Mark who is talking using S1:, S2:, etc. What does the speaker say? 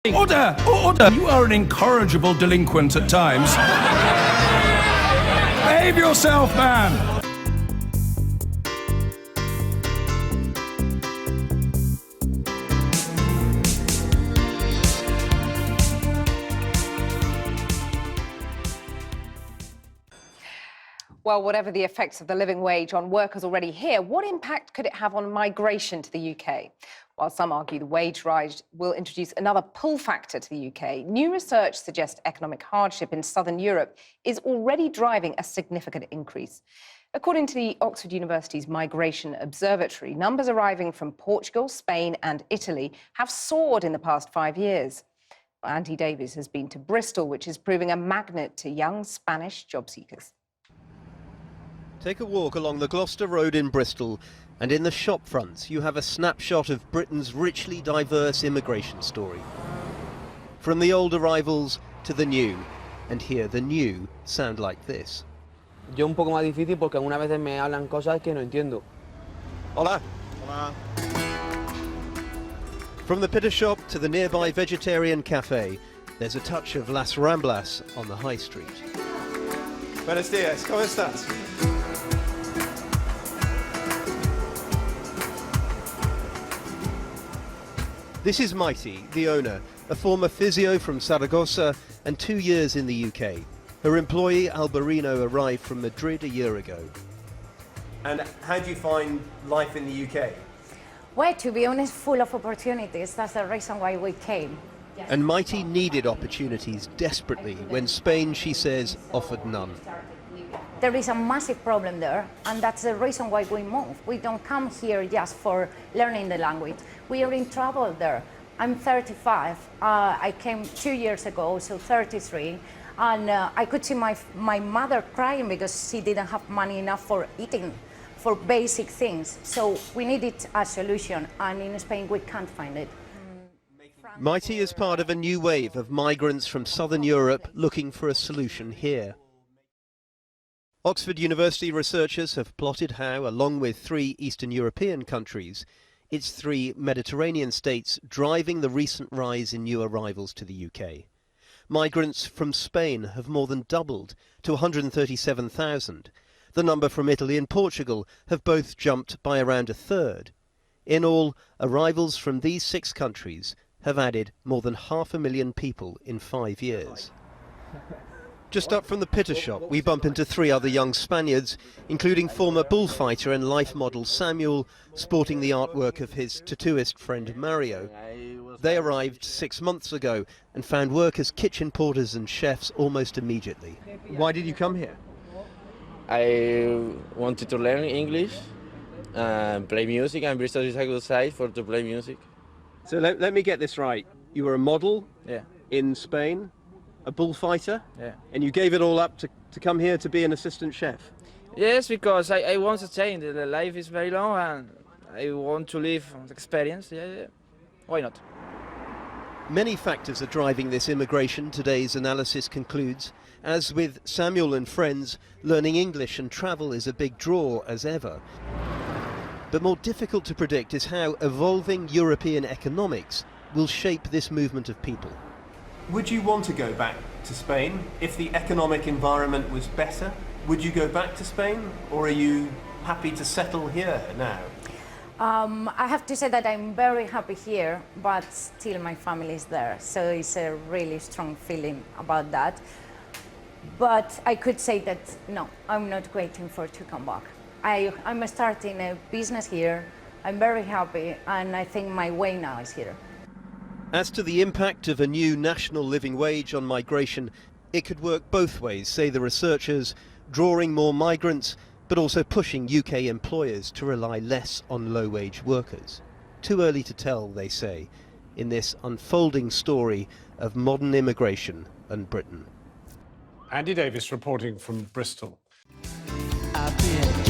S1: Order! Order! You are an incorrigible delinquent at times. Behave yourself, man!
S2: Well, whatever the effects of the living wage on workers already here, what impact could it have on migration to the UK? While some argue the wage rise will introduce another pull factor to the UK, new research suggests economic hardship in southern Europe is already driving a significant increase. According to the Oxford University's Migration Observatory, numbers arriving from Portugal, Spain and Italy have soared in the past 5 years. Andy Davies has been to Bristol, which is proving a magnet to young Spanish job seekers.
S3: Take a walk along the Gloucester Road in Bristol, and in the shop fronts you have a snapshot of Britain's richly diverse immigration story. From the old arrivals to the new, and here the new sound like this.
S4: Yo un poco más difícil porque algunas veces me hablan cosas que no entiendo.
S3: Hola. Hola. From the pitta shop to the nearby vegetarian cafe, there's a touch of Las Ramblas on the high street.
S5: Buenos días, ¿cómo estás?
S3: This is Mighty, the owner, a former physio from Saragossa and 2 years in the UK. Her employee, Alberino, arrived from Madrid a year ago.
S5: And how do you find life in the UK?
S6: Well, to be honest, full of opportunities. That's the reason why we came.
S3: And Mighty needed opportunities desperately when Spain, she says, offered none.
S6: There is a massive problem there, and that's the reason why we moved. We don't come here just for learning the language. We are in trouble there. I'm 35. I came 2 years ago, so 33. And I could see my mother crying because she didn't have money enough for eating, for basic things. So we needed a solution, and in Spain we can't find it.
S3: Mighty is part of a new wave of migrants from southern Europe looking for a solution here. Oxford University researchers have plotted how, along with 3 Eastern European countries, it's 3 Mediterranean states driving the recent rise in new arrivals to the UK. Migrants from Spain have more than doubled to 137,000. The number from Italy and Portugal have both jumped by around a third. In all, arrivals from these 6 countries have added more than 500,000 people in 5 years. Just up from the pitta shop, we bump into 3 other young Spaniards, including former bullfighter and life model Samuel, sporting the artwork of his tattooist friend Mario. They arrived 6 months ago and found work as kitchen porters and chefs almost immediately. Why did you come here?
S4: I wanted to learn English and play music, and Bristol is a good site to play music.
S3: So let me get this right. You were a model in Spain, a bullfighter, and you gave it all up to come here to be an assistant chef?
S4: Yes, because I want to change. The life is very long and I want to live the experience. Yeah. Why not?
S3: Many factors are driving this immigration, today's analysis concludes. As with Samuel and friends, learning English and travel is a big draw as ever. But more difficult to predict is how evolving European economics will shape this movement of people.
S5: Would you want to go back to Spain if the economic environment was better? Would you go back to Spain, or are you happy to settle here now?
S6: I have to say that I'm very happy here, but still my family is there. So it's a really strong feeling about that. But I could say that, no, I'm not waiting to come back. I'm starting a business here. I'm very happy, and I think my way now is here.
S3: As to the impact of a new national living wage on migration, it could work both ways, say the researchers, drawing more migrants, but also pushing UK employers to rely less on low-wage workers. Too early to tell, they say, in this unfolding story of modern immigration and Britain.
S7: Andy Davies reporting from Bristol.
S8: I've been